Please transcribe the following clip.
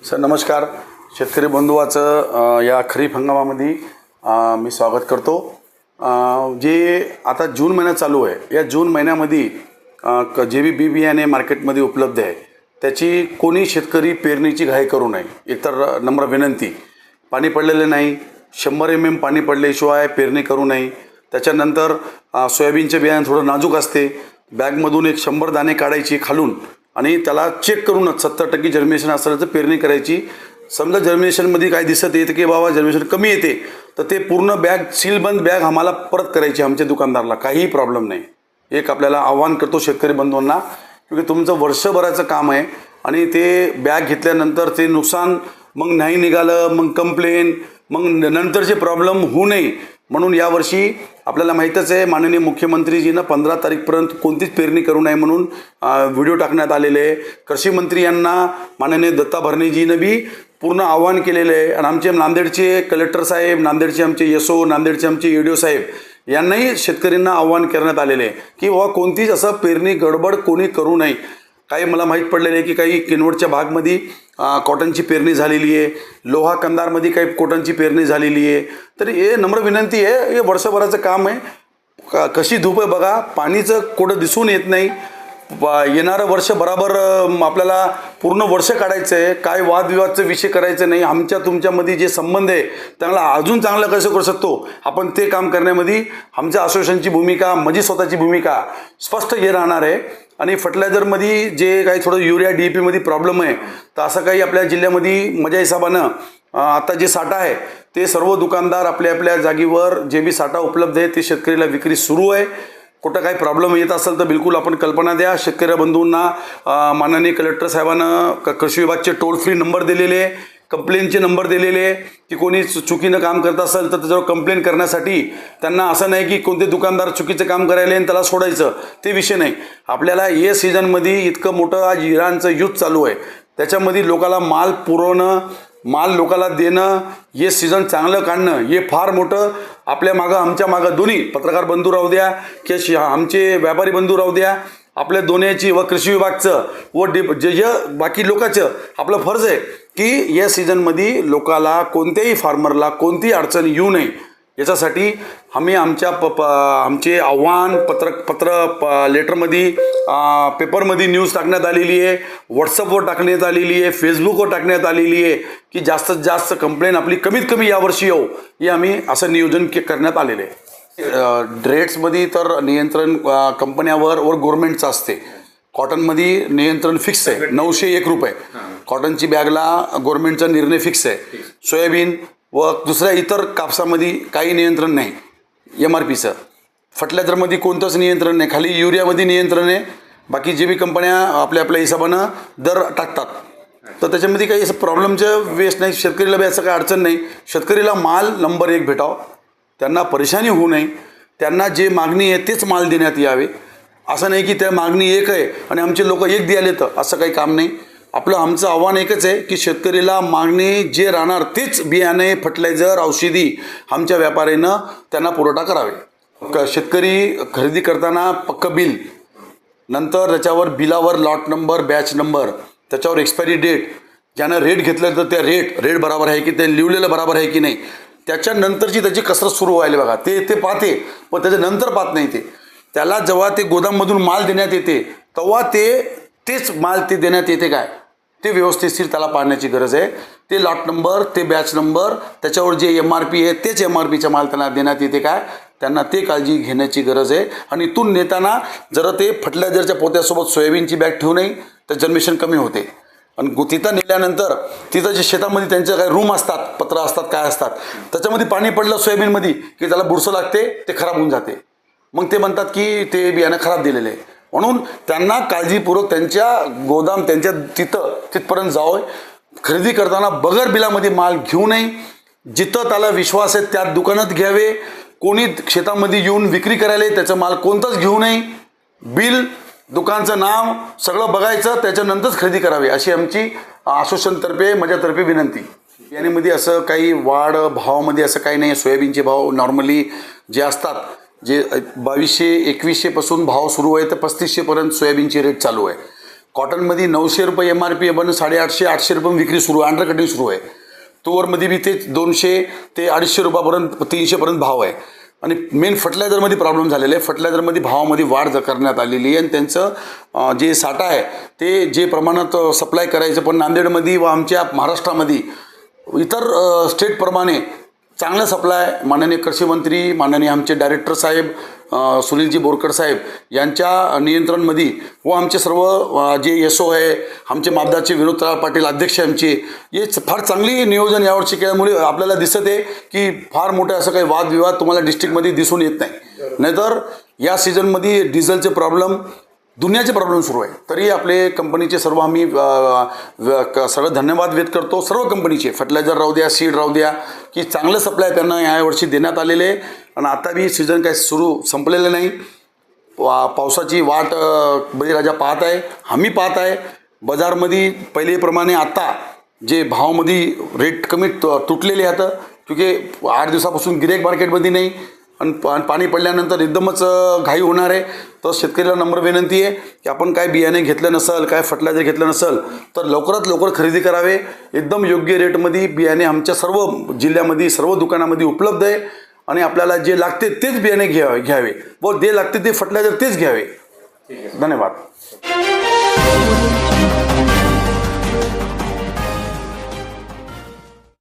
Sir नमस्कार. शेतकरी बंधुवाचं या खरीप हंगामामध्ये मी स्वागत करतो. जे आता जून महिना चालू आहे, या जून महिन्यामध्ये जे बी बियाणे मार्केटमध्ये उपलब्ध आहे त्याची कोणी शेतकरी पेरणीची घाई करू नये. एकतर नम्र विनंती, पाणी पडलेले नाही, 100 mm पाणी पडल्याशिवाय पेरणी करू नये. त्याच्यानंतर सोयाबीनचे बियाणे थोडं नाजूक असते, बॅगमधून एक 100 दाणे काढायची खालून आणि त्याला चेक करूनच 70% जर्मिनेशन असेल तर पेरणी करायची. समजा जर्मिनेशनमध्ये काय दिसत येते की बाबा जर्मिनेशन कमी येते तर ते पूर्ण बॅग सीलबंद बॅग आम्हाला परत करायची आमच्या दुकानदाराला, काहीही प्रॉब्लेम नाही. एक आपल्याला आव्हान करतो शेतकरी बंधूंना, क्योंकि तुमचं वर्षभराचं काम आहे आणि ते बॅग घेतल्यानंतर ते नुकसान मग नाही निघालं, मग कंप्लेन, मग नंतरचे प्रॉब्लेम होऊ नये म्हणून यावर्षी आपल्याला माहीतच आहे माननीय मुख्यमंत्रीजीनं 15 तारीखपर्यंत कोणतीच पेरणी करू नये म्हणून व्हिडिओ टाकण्यात आलेले आहे. कृषी मंत्री यांना माननीय दत्ता भरणेजीनं बी पूर्ण आव्हान केलेलं आहे आणि आमचे नांदेडचे कलेक्टर साहेब, नांदेडचे आमचे यसो, नांदेडचे आमचे EDO साहेब यांनाही शेतकऱ्यांना आव्हान करण्यात आलेले आहे की बाबा कोणतीच असं पेरणी गडबड कोणी करू नये. काही मला माहीत पडलेलं आहे की काही किनवटच्या भागमध्ये कॉटनची पेरणी झालेली आहे, लोहा कंधारमध्ये काही कॉटनची पेरणी झालेली आहे. तर हे नम्र विनंती आहे, हे वर्षभराचं काम आहे. कशी धूप आहे बघा, पाणीचं कुठं दिसून येत नाही. येणारं वर्ष बराबर आपल्याला पूर्ण वर्ष काढायचं आहे, काय वादविवादचा विषय करायचं नाही. आमच्या तुमच्यामध्ये जे संबंध आहे त्याला अजून चांगलं कसं करू शकतो आपण ते काम करण्यामध्ये आमच्या असोसिएशनची भूमिका, माझी स्वतःची भूमिका स्पष्ट हे राहणार आहे. आणि फर्टिलायझरमध्ये जे काही थोडं युरिया DAP मध्ये प्रॉब्लेम आहे तर असं काही आपल्या जिल्ह्यामध्ये माझ्या हिशोबानं आता जे साठा आहे ते सर्व दुकानदार आपल्या आपल्या जागेवर जे बी साठा उपलब्ध आहे ते शेतकरीला विक्री सुरू आहे. कुठं काही प्रॉब्लेम येत असेल तर बिलकुल आपण कल्पना द्या. शेतकरी बंधूंना माननीय कलेक्टर साहेबांना कृषी विभागचे टोल फ्री नंबर दिलेले आहे, कंप्लेनचे नंबर दिलेले आहे की कोणी चुकीनं काम करत असेल तर त्याच्यावर कंप्लेन करण्यासाठी. त्यांना असं नाही की कोणते दुकानदार चुकीचं काम करायला आणि त्याला सोडायचं, ते विषय नाही. आपल्याला या सीझनमध्ये इतकं मोठं आज इराणचं युद्ध चालू आहे, त्याच्यामध्ये लोकाला माल पुरवणं, माल लोकाला देणं, हे सीझन चांगलं काढणं हे फार मोठं आपल्या मागं, आमच्या मागं दोन्ही पत्रकार बंधू राहू द्या की आमचे व्यापारी बंधू राहू द्या, आपल्या दोन्हीची व कृषी विभागचं व जे बाकी लोकांचं आपलं फर्ज आहे की या सीझनमध्ये लोकाला कोणत्याही फार्मरला कोणतीही अडचण येऊ नये. याच्यासाठी आम्ही आमचे आव्हान लेटरमध्ये, पेपरमध्ये न्यूज टाकण्यात आलेली आहे, व्हॉट्सअपवर टाकण्यात आलेली आहे, फेसबुकवर टाकण्यात आलेली आहे की जास्तीत जास्त कंप्लेन आपली कमीत कमी यावर्षी येऊ, हे आम्ही असं नियोजन करण्यात आलेलं आहे. रेट्समध्ये तर नियंत्रण कंपन्यावर व गव्हर्नमेंटचं असते. कॉटनमध्ये नियंत्रण फिक्स आहे, 901 रुपये कॉटनची बॅगला गव्हर्नमेंटचा निर्णय फिक्स आहे. सोयाबीन व दुसऱ्या इतर कापसामध्ये काही नियंत्रण नाही MRPचं. फर्टिलायझरमध्ये कोणतंच नियंत्रण नाही, खाली युरियामध्ये नियंत्रण आहे. बाकी जे बी कंपन्या आपल्या आपल्या हिशोबानं दर टाकतात तर त्याच्यामध्ये काही असं प्रॉब्लेमचं वेस्ट नाही. शेतकरीला बी असं काही अडचण नाही. शेतकरीला माल नंबर 1 भेटावं, त्यांना परेशानी होऊ नये, त्यांना जे मागणी आहे तेच माल देण्यात यावे. असं नाही की त्या मागणी एक आहे आणि आमचे लोक एक द्यायला तर असं काही काम नाही. आमचं आव्हान एकच आहे की शेतकरीला मागणी जे राहणार तेच बियाणे, फर्टिलायझर, औषधी आमच्या व्यापाऱ्यानं त्यांना पुरवठा करावे. शेतकरी खरेदी करताना पक्क बिल, नंतर त्याच्यावर बिलावर लॉट नंबर, बॅच नंबर, त्याच्यावर एक्सपायरी डेट, ज्यानं रेट घेतलं तर त्या रेट बरोबर आहे की ते लिहिलेलं बरोबर आहे की नाही, त्याच्यानंतरची त्याची कसरत सुरू व्हायला बघा. ते पाहते पण त्याच्यानंतर पाहत नाही. त्याला जेव्हा ते गोदाममधून माल देण्यात येते तेव्हा तेच माल ते देण्यात येते काय ते व्यवस्थितशीर त्याला पाहण्याची गरज आहे. ते लॉट नंबर, ते बॅच नंबर, त्याच्यावर जे MRP आहे तेच MRPचा माल त्यांना देण्यात येते काय, त्यांना ते काळजी घेण्याची गरज आहे. आणि इथून नेताना जरा ते फर्टिलायझरच्या पोत्यासोबत सोयाबीनची बॅग ठेवू नये तर जर्मिनेशन कमी होते. आणि तिथं नेल्यानंतर तिथं जे शेतामध्ये त्यांचे काही रूम असतात, पत्र असतात, काय असतात, त्याच्यामध्ये पाणी पडलं सोयाबीनमध्ये की त्याला बुरसं लागते, ते खराब होऊन जाते. मग ते म्हणतात की ते बियाणं खराब दिलेलं आहे. म्हणून त्यांना काळजीपूर्वक त्यांच्या गोदाम त्यांच्या तिथपर्यंत जावं. खरेदी करताना बगर बिलामध्ये माल घेऊ नये. जिथं त्याला विश्वास आहे त्या दुकानात घ्यावे. कोणी शेतामध्ये येऊन विक्री करायला त्याचं माल कोणतंच घेऊ नये. बिल, दुकानचं नाव सगळं बघायचं, त्याच्यानंतरच खरेदी करावी अशी आमची असोसिएशनतर्फे, माझ्यातर्फे विनंती. यामध्ये असं काही वाढ भावामध्ये असं काही नाही. सोयाबीनचे भाव नॉर्मली जे असतात, जे 2200-2100 पासून भाव सुरू आहे तर 3500 पर्यंत सोयाबीनची रेट चालू आहे. कॉटनमध्ये 900 रुपये MRP पण 850-800 रुपये विक्री सुरू आहे, अंडर कटिंग सुरू आहे. तुवरमध्ये बी तेच 200 ते 250 रुपयापर्यंत 300पर्यंत भाव आहे. आणि मेन फर्टिलायझरमध्ये प्रॉब्लेम झालेला आहे. फर्टिलायझरमध्ये भावामध्ये वाढ करण्यात आलेली आहे आणि त्यांचं जे साठा आहे ते जे प्रमाणात सप्लाय करायचं, पण नांदेडमध्ये व आमच्या महाराष्ट्रामध्ये इतर स्टेटप्रमाणे चांगलं सप्लाय माननीय कृषी मंत्री, माननीय आमचे डायरेक्टर साहेब सुनीलजी बोरकर साहेब यांच्या नियंत्रणमध्ये व आमचे सर्व जे SO आहे, आमचे मापदाचे विनोद पाटील अध्यक्ष आमचे, हे फार चांगली नियोजन यावर्षी केल्यामुळे आपल्याला दिसत आहे की फार मोठे असं काही वादविवाद तुम्हाला डिस्ट्रिक्टमध्ये दिसून येत नाही. नाहीतर या सीझनमध्ये डिझेलचे प्रॉब्लेम, दुनियाचे प्रॉब्लेम सुरू आहे. तरी आपले कंपनीचे सर्व आम्ही सर्व धन्यवाद व्यक्त करतो. सर्व कंपनीचे फर्टिलायझर राहू द्या, सीड राहू द्या, की चांगलं सप्लाय त्यांना यावर्षी देण्यात आलेले आहे. आणि आता बी सीझन काही संपलेलं नाही. पावसाची वाट बळीराजा पाहत आहे, आम्ही पाहत आहे. बाजारमध्ये पहिलेप्रमाणे आता जे भावामध्ये रेट कमी तुटलेले आहेत, क्योंकि 8 दिवसापासून गिऱ्हाईक मार्केटमध्ये नाही आणि पाणी पडल्यानंतर एकदमच घाई होणार आहे. तर शेतकऱ्याला नम्र विनंती आहे की आपण काय बियाणे घेतलं नसेल, काय फर्टिलायझर घेतलं नसेल तर लवकरात लवकर खरेदी करावे. एकदम योग्य रेटमध्ये बियाणे आमच्या सर्व जिल्ह्यामध्ये सर्व दुकानामध्ये उपलब्ध आहे. आणि आपल्याला जे लागते तेच बियाणे घ्यावे व जे लागते ते फर्टिलायझर तेच घ्यावे. धन्यवाद.